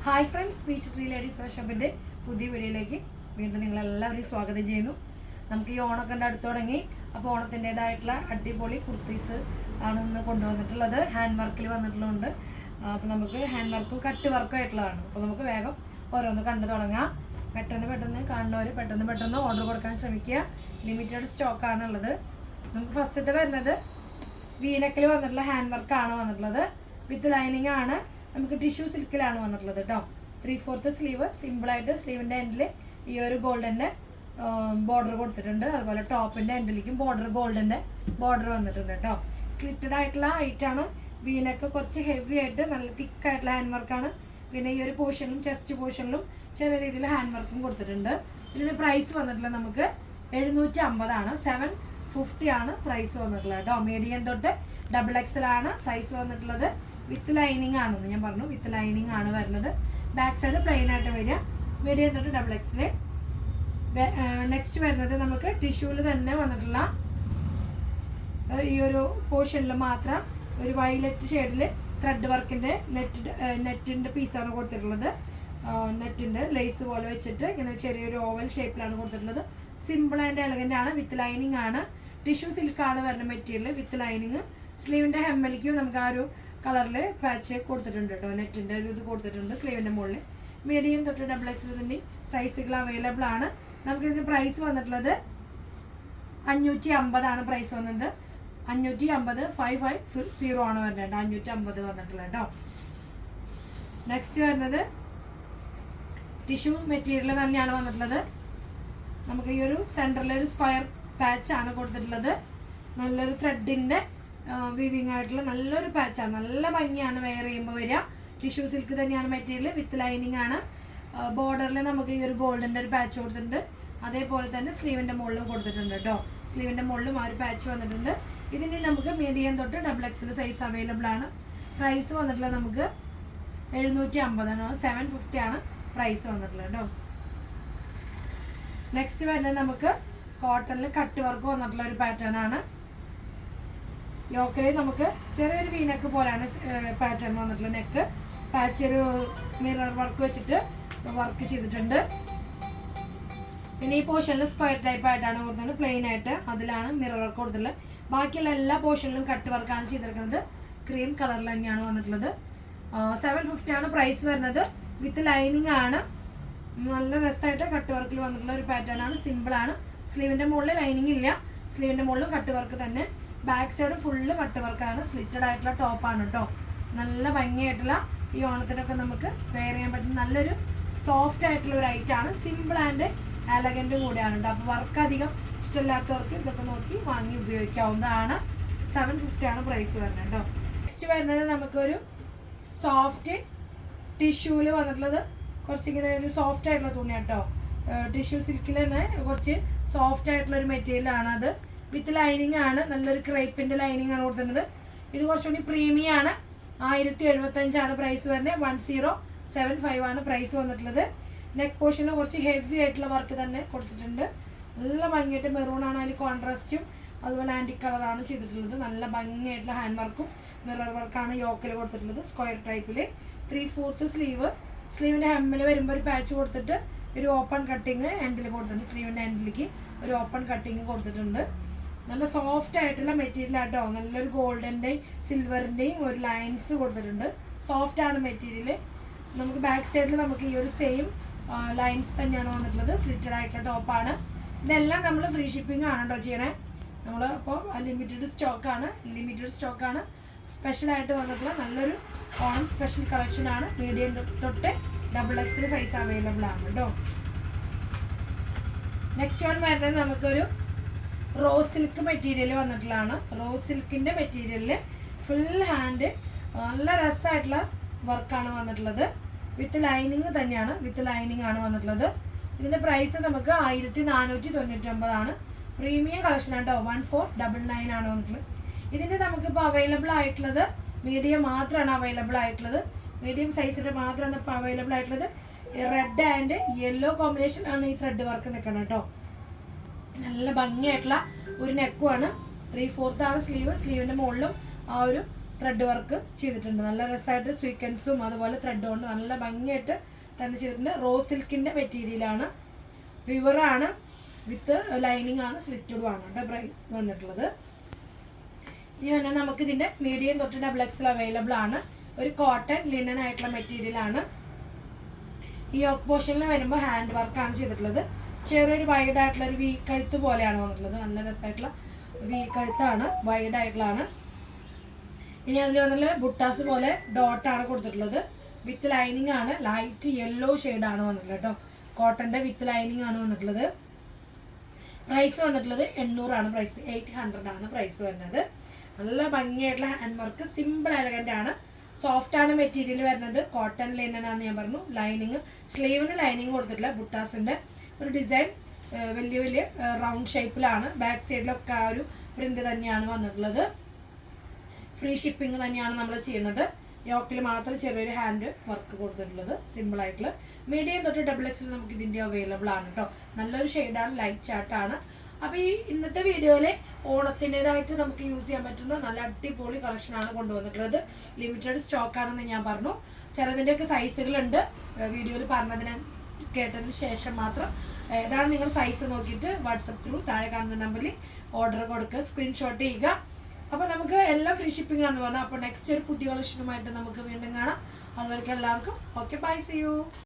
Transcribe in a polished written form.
Hi friends, peach tree ladies ഫാഷൻ്റെ പുതിയ വീഡിയോയിലേക്ക് വീണ്ടും നിങ്ങളെല്ലാവരെയും സ്വാഗതം ചെയ്യുന്നു. നമുക്ക് ഈ ഓണമൊക്കെ ഉണ്ട് അടുത്ത് തുടങ്ങി. അപ്പോൾ ഓണത്തിൻ്റേതായിട്ടുള്ള അടിപൊളി കുർത്തീസ് ആണ് ഇന്ന് കൊണ്ടുവന്നിട്ടുള്ളത്. ഹാൻഡ് വർക്കിൽ വന്നിട്ടുള്ളതുണ്ട്. അപ്പോൾ നമുക്ക് ഹാൻഡ് വർക്കും കട്ട് വർക്കും ആയിട്ടുള്ളതാണ്. അപ്പോൾ നമുക്ക് വേഗം ഓരോന്ന് കണ്ടു തുടങ്ങാം. പെട്ടെന്ന് കാണുന്നവർ പെട്ടെന്ന് ഓർഡർ കൊടുക്കാൻ ശ്രമിക്കുക. ലിമിറ്റഡ് സ്റ്റോക്കാണുള്ളത്. നമുക്ക് ഫസ്റ്റത്തെ വരുന്നത് വീനക്കിൽ വന്നിട്ടുള്ള ഹാൻഡ് വർക്കാണ് വന്നിട്ടുള്ളത്. വിത്ത് ലൈനിങ് ആണ്. നമുക്ക് ടിഷ്യൂ സിൽക്കിലാണ് വന്നിട്ടുള്ളത് കേട്ടോ. 3/4 സ്ലീവ്. സിമ്പിളായിട്ട് സ്ലീവിൻ്റെ എൻഡിൽ ഈ ഒരു ഗോൾഡൻ്റെ ബോർഡർ കൊടുത്തിട്ടുണ്ട്. അതുപോലെ ടോപ്പിൻ്റെ എൻഡിലേക്കും ഗോൾഡൻ്റെ ബോർഡർ വന്നിട്ടുണ്ട് കേട്ടോ. സ്ലിറ്റഡ് ആയിട്ടുള്ള ഐറ്റാണ്. വീനൊക്കെ കുറച്ച് ഹെവി ആയിട്ട് നല്ല തിക്കായിട്ടുള്ള ഹാൻഡ് വർക്കാണ്. പിന്നെ ഈ ഒരു പോർഷനിലും ചെസ്റ്റ് പോർഷനിലും ചെറിയ രീതിയിൽ ഹാൻഡ് വർക്കും കൊടുത്തിട്ടുണ്ട്. ഇതിന് പ്രൈസ് വന്നിട്ടുള്ളത് നമുക്ക് 750 ആണ്. 750 ആണ് പ്രൈസ് വന്നിട്ടുള്ളത് കേട്ടോ. മീഡിയം തൊട്ട് XXL ആണ് സൈസ് വന്നിട്ടുള്ളത്. വിത്ത് ലൈനിങ് ആണെന്ന് ഞാൻ പറഞ്ഞു. വിത്ത് ലൈനിങ് ആണ് വരുന്നത്. ബാക്ക് സൈഡ് പ്ലെയിൻ ആയിട്ട് വരിക. മീഡിയം തൊട്ട് XXL. നെക്സ്റ്റ് വരുന്നത് നമുക്ക് ടിഷ്യൂവിൽ തന്നെ വന്നിട്ടുള്ള ഈ ഒരു പോർഷനിൽ മാത്രം ഒരു വയലറ്റ് ഷെയ്ഡിൽ ത്രെഡ് വർക്കിൻ്റെ നെറ്റിൻ്റെ പീസാണ് കൊടുത്തിട്ടുള്ളത്. നെറ്റിൻ്റെ ലേസ് പോലെ വെച്ചിട്ട് ഇങ്ങനെ ചെറിയൊരു ഓവൽ ഷേപ്പിലാണ് കൊടുത്തിട്ടുള്ളത്. സിമ്പിൾ ആൻഡ് എലഗൻ്റ് ആണ്. വിത്ത് ലൈനിങ് ആണ്. ടിഷ്യൂ സിൽക്കാണ് വരുന്ന മെറ്റീരിയൽ. With lining. സ്ലീവിൻ്റെ ഹെമ്മലിക്കും നമുക്ക് ആ ഒരു കളറിൽ പാച്ച് കൊടുത്തിട്ടുണ്ട് കേട്ടോ. നെറ്റിൻ്റെ ഒരു ഇത് കൊടുത്തിട്ടുണ്ട് സ്ലീവിൻ്റെ മുകളിൽ. മീഡിയം തൊട്ട് XXL തന്നെ സൈസുകൾ അവൈലബിൾ ആണ്. നമുക്കിതിന് പ്രൈസ് വന്നിട്ടുള്ളത് 550 ആണ് പ്രൈസ് വന്നത്. 550 550 ആണ് വരുന്നത്. 550 വന്നിട്ടുള്ളത് കേട്ടോ. നെക്സ്റ്റ് വരുന്നത് ടിഷ്യൂ മെറ്റീരിയൽ തന്നെയാണ് വന്നിട്ടുള്ളത്. നമുക്ക് ഈ ഒരു സെൻറ്ററിലൊരു സ്ക്വയർ പാച്ചാണ് കൊടുത്തിട്ടുള്ളത്. നല്ലൊരു ത്രെഡിൻ്റെ വീവിങ് ആയിട്ടുള്ള നല്ലൊരു പാച്ചാണ്. നല്ല ഭംഗിയാണ് വെയർ ചെയ്യുമ്പോൾ വരിക. ടിഷ്യൂ സിൽക്ക് തന്നെയാണ് മെറ്റീരിയൽ. വിത്ത് ലൈനിങ് ആണ്. ബോർഡറിൽ നമുക്ക് ഈ ഒരു ഗോൾഡിൻ്റെ ഒരു പാച്ച് കൊടുത്തിട്ടുണ്ട്. അതേപോലെ തന്നെ സ്ലീവിൻ്റെ മുകളിലും കൊടുത്തിട്ടുണ്ട് കേട്ടോ. സ്ലീവിൻ്റെ മുകളിലും ആ ഒരു പാച്ച് വന്നിട്ടുണ്ട്. ഇതിന് നമുക്ക് മീഡിയം തൊട്ട് XXL സൈസ് അവൈലബിൾ ആണ്. പ്രൈസ് വന്നിട്ടുള്ളത് നമുക്ക് 750 ആണ്. 750 ആണ് പ്രൈസ് വന്നിട്ടുള്ളത് കേട്ടോ. നെക്സ്റ്റ് വരുന്നത് നമുക്ക് കോട്ടണിൽ കട്ട് വർക്ക് വന്നിട്ടുള്ള ഒരു പാറ്റേൺ ആണ്. യോക്കിൽ നമുക്ക് ചെറിയൊരു വീനക്ക് പോലെയാണ് പാറ്റേൺ വന്നിട്ടുള്ളത്. നെക്ക് പാച്ച് ഒരു മിറർ വർക്ക് വെച്ചിട്ട് വർക്ക് ചെയ്തിട്ടുണ്ട്. പിന്നെ ഈ പോർഷനിൽ സ്ക്വയർ ടൈപ്പ് ആയിട്ടാണ് കൊടുത്തത്. പ്ലെയിൻ ആയിട്ട് അതിലാണ് മിറർ വർക്ക് കൊടുത്തിട്ടുള്ളത്. ബാക്കിയുള്ള എല്ലാ പോർഷനിലും കട്ട് വർക്കാണ് ചെയ്തിരിക്കുന്നത്. ക്രീം കളറിൽ തന്നെയാണ് വന്നിട്ടുള്ളത്. 750 ആണ് പ്രൈസ് വരുന്നത്. വിത്ത് ലൈനിങ് ആണ്. നല്ല രസമായിട്ട് കട്ട് വർക്കിൽ വന്നിട്ടുള്ള ഒരു പാറ്റേൺ ആണ്. സിമ്പിൾ ആണ്. സ്ലീവിൻ്റെ മുകളിൽ ലൈനിങ് ഇല്ല. സ്ലീവിൻ്റെ മുകളിലും കട്ട് വർക്ക് തന്നെ. ബാക്ക് സൈഡ് ഫുള്ള് കട്ട് വർക്കാണ്. സ്ലിറ്റഡ് ആയിട്ടുള്ള ടോപ്പാണ് കേട്ടോ. നല്ല ഭംഗിയായിട്ടുള്ള ഈ ഓണത്തിനൊക്കെ നമുക്ക് വെയർ ചെയ്യാൻ പറ്റുന്ന നല്ലൊരു സോഫ്റ്റ് ആയിട്ടുള്ള ഒരു ഐറ്റാണ്. സിമ്പിൾ ആൻഡ് എലഗൻറ്റും കൂടിയാണ് കേട്ടോ. അപ്പോൾ വർക്ക് അധികം ഇഷ്ടമില്ലാത്തവർക്ക് ഇതൊക്കെ നോക്കി വാങ്ങി ഉപയോഗിക്കാവുന്നതാണ്. 750 ആണ് പ്രൈസ് വരുന്നത് കേട്ടോ. നെക്സ്റ്റ് വരുന്നത് നമുക്കൊരു സോഫ്റ്റ് ടിഷ്യൂവിൽ വന്നിട്ടുള്ളത്. കുറച്ചിങ്ങനെ ഒരു സോഫ്റ്റ് ആയിട്ടുള്ള തുണിയാണ് കേട്ടോ. ടിഷ്യൂ സിൽക്കിൽ തന്നെ കുറച്ച് സോഫ്റ്റ് ആയിട്ടുള്ള ഒരു മെറ്റീരിയലാണ് അത്. വിത്ത് ലൈനിങ് ആണ്. നല്ലൊരു ക്രേപ്പിൻ്റെ ലൈനിങ് ആണ് കൊടുത്തിട്ടുള്ളത്. ഇത് കുറച്ചുകൂടി പ്രീമിയം ആണ്. 1075 ആണ് പ്രൈസ് വരുന്നത്. 1075 ആണ് പ്രൈസ് വന്നിട്ടുള്ളത്. നെക്ക് പോർഷനിൽ കുറച്ച് ഹെവി ആയിട്ടുള്ള വർക്ക് തന്നെ കൊടുത്തിട്ടുണ്ട്. നല്ല ഭംഗിയായിട്ട് മെറൂൺ ആണ് അതിൽ കോൺട്രാസ്റ്റും അതുപോലെ ആൻറ്റിക് കളറാണ് ചെയ്തിട്ടുള്ളത്. നല്ല ഭംഗിയായിട്ടുള്ള ഹാൻഡ് വർക്കും മിറർ വർക്കാണ് യോക്കിൽ കൊടുത്തിട്ടുള്ളത്. സ്ക്വയർ ടൈപ്പിൽ 3/4 സ്ലീവ്. സ്ലീവിൻ്റെ ഹെമ്മിൽ വരുമ്പോൾ ഒരു പാച്ച് കൊടുത്തിട്ട് ഒരു ഓപ്പൺ കട്ടിങ് എൻഡിൽ കൊടുത്തിട്ടുണ്ട്. സ്ലീവിൻ്റെ എൻഡിലേക്ക് ഒരു ഓപ്പൺ കട്ടിങ് കൊടുത്തിട്ടുണ്ട്. നല്ല സോഫ്റ്റ് ആയിട്ടുള്ള മെറ്റീരിയൽ ആട്ടോ. നല്ലൊരു ഗോൾഡൻ്റെയും സിൽവറിൻ്റെയും ഒരു ലൈൻസ് കൊടുത്തിട്ടുണ്ട്. സോഫ്റ്റ് ആണ് മെറ്റീരിയൽ. നമുക്ക് ബാക്ക് സൈഡിൽ നമുക്ക് ഈ ഒരു സെയിം ലൈൻസ് തന്നെയാണ് വന്നിട്ടുള്ളത്. സ്ലിറ്റഡ് ആയിട്ടുള്ള ടോപ്പാണ്. ഇതെല്ലാം നമ്മൾ ഫ്രീ ഷിപ്പിംഗ് ആണ് കേട്ടോ ചെയ്യണേ. നമ്മൾ അപ്പോൾ ലിമിറ്റഡ് സ്റ്റോക്കാണ്. സ്പെഷ്യലായിട്ട് വന്നിട്ടുള്ള നല്ലൊരു ഓണം സ്പെഷ്യൽ കളക്ഷനാണ്. മീഡിയം തൊട്ട് XXL സൈസ് അവൈലബിൾ ആണ് കേട്ടോ. നെക്സ്റ്റ് വൺ വരുന്നത് നമുക്കൊരു റോസ് സിൽക്ക് മെറ്റീരിയൽ വന്നിട്ടുള്ളതാണ്. റോസ് സിൽക്കിൻ്റെ മെറ്റീരിയലിൽ ഫുൾ ഹാൻഡ് നല്ല രസമായിട്ടുള്ള വർക്കാണ് വന്നിട്ടുള്ളത്. വിത്ത് ലൈനിങ് തന്നെയാണ്. വിത്ത് ലൈനിങ് ആണ് വന്നിട്ടുള്ളത്. ഇതിൻ്റെ പ്രൈസ് നമുക്ക് 1499 ആണ്. പ്രീമിയം കളക്ഷൻ ആണ് കേട്ടോ. 1499 ആണ് വന്നിട്ടുള്ളത്. ഇതിൻ്റെ നമുക്കിപ്പോൾ അവൈലബിൾ ആയിട്ടുള്ളത് മീഡിയം മാത്രമാണ് അവൈലബിൾ ആയിട്ടുള്ളത്. മീഡിയം സൈസിൻ്റെ മാത്രമാണ് ഇപ്പോൾ അവൈലബിൾ ആയിട്ടുള്ളത്. റെഡ് ആൻഡ് യെല്ലോ കോമ്പിനേഷൻ ആണ് ഈ ത്രെഡ് വർക്ക് നിൽക്കണം കേട്ടോ. നല്ല ഭംഗിയായിട്ടുള്ള ഒരു നെക്കുമാണ്. 3/4 ആണ് സ്ലീവ്. സ്ലീവിൻ്റെ മുകളിലും ആ ഒരു ത്രെഡ് വർക്ക് ചെയ്തിട്ടുണ്ട്. നല്ല രസമായിട്ട് സ്വീക്വൻസും അതുപോലെ ത്രെഡ് കൊണ്ട് നല്ല ഭംഗിയായിട്ട് തന്നെ ചെയ്തിട്ടുണ്ട്. റോ സിൽക്കിൻ്റെ മെറ്റീരിയലാണ്, പ്യുവറാണ്, വിത്ത് ലൈനിങ് ആണ്, സ്ലിറ്റഡും ആണ് കേട്ടോ വന്നിട്ടുള്ളത്. ഇനി തന്നെ നമുക്ക് ഇതിൻ്റെ മീഡിയം തൊട്ട് XXL അവൈലബിൾ ആണ്. ഒരു കോട്ടൺ ലിനൻ ആയിട്ടുള്ള മെറ്റീരിയലാണ്. ഈ യോക്ക് പോർഷനിൽ വരുമ്പോൾ ഹാൻഡ് വർക്കാണ് ചെയ്തിട്ടുള്ളത്. ചെറിയൊരു വൈഡ് ആയിട്ടുള്ള ഒരു വി കഴുത്ത് പോലെയാണ് വന്നിട്ടുള്ളത്. നല്ല രസമായിട്ടുള്ള വി കഴുത്താണ്, വൈഡ് ആയിട്ടുള്ളതാണ്. ഇനി അതിൽ വന്നിട്ടുള്ള ബുട്ടാസ് പോലെ ഡോട്ടാണ് കൊടുത്തിട്ടുള്ളത്. വിത്ത് ലൈനിങ് ആണ്, ലൈറ്റ് യെല്ലോ ഷെയ്ഡാണ് വന്നിട്ടുള്ളത് കേട്ടോ. കോട്ടൻ്റെ വിത്ത് ലൈനിങ് ആണ് വന്നിട്ടുള്ളത്. പ്രൈസ് വന്നിട്ടുള്ളത് 800 ആണ്. പ്രൈസ് 800 ആണ് പ്രൈസ് വരുന്നത്. നല്ല ഭംഗിയായിട്ടുള്ള ഹാൻഡ് വർക്ക്, സിമ്പിൾ എലഗൻ്റ് ആണ്. സോഫ്റ്റ് ആണ് മെറ്റീരിയൽ വരുന്നത്. കോട്ടൺ ലിനൻ ആണെന്ന് ഞാൻ പറഞ്ഞു. ലൈനിങ്, സ്ലീവിന് ലൈനിങ് കൊടുത്തിട്ടില്ല. ബുട്ടാസിൻ്റെ ഒരു ഡിസൈൻ വലിയ വലിയ റൗണ്ട് ഷേപ്പിലാണ്. ബാക്ക് സൈഡിലൊക്കെ ആ ഒരു പ്രിന്റ് തന്നെയാണ് വന്നിട്ടുള്ളത്. ഫ്രീ ഷിപ്പിംഗ് തന്നെയാണ് നമ്മൾ ചെയ്യുന്നത്. യോക്കിൽ മാത്രം ചെറിയൊരു ഹാൻഡ് വർക്ക് കൊടുത്തിട്ടുള്ളത്. സിമ്പിളായിട്ടുള്ള മീഡിയം തൊട്ട് XXL നമുക്ക് ഇതിൻ്റെ അവൈലബിൾ ആണ് കേട്ടോ. നല്ലൊരു ഷെയ്ഡാണ്, ലൈറ്റ് ചാർട്ടാണ്. അപ്പോൾ ഈ ഇന്നത്തെ വീഡിയോയിൽ ഓണത്തിൻ്റെതായിട്ട് നമുക്ക് യൂസ് ചെയ്യാൻ പറ്റുന്ന നല്ല അടിപൊളി കളക്ഷനാണ് കൊണ്ടുവന്നിട്ടുള്ളത്. ലിമിറ്റഡ് സ്റ്റോക്കാണെന്ന് ഞാൻ പറഞ്ഞു. ചിലതിൻ്റെയൊക്കെ സൈസുകളുണ്ട്. വീഡിയോയിൽ പറഞ്ഞതിന് കേട്ടതിന് ശേഷം മാത്രം ഏതാണ് നിങ്ങൾ സൈസ് നോക്കിയിട്ട് വാട്സപ്പ് ത്രൂ താഴെ കാണുന്ന നമ്പറിൽ ഓർഡർ കൊടുക്കുക, സ്ക്രീൻഷോട്ട് ചെയ്യുക. അപ്പോൾ നമുക്ക് എല്ലാം ഫ്രീ ഷിപ്പിംഗ് ആണെന്ന് പറഞ്ഞു. അപ്പോൾ നെക്സ്റ്റ് ഒരു പുതിയ കളക്ഷനുമായിട്ട് നമുക്ക് വീണ്ടും കാണാം. അതുവരെയ്ക്കും എല്ലാവർക്കും ഓക്കെ, ബൈ, സീ യു.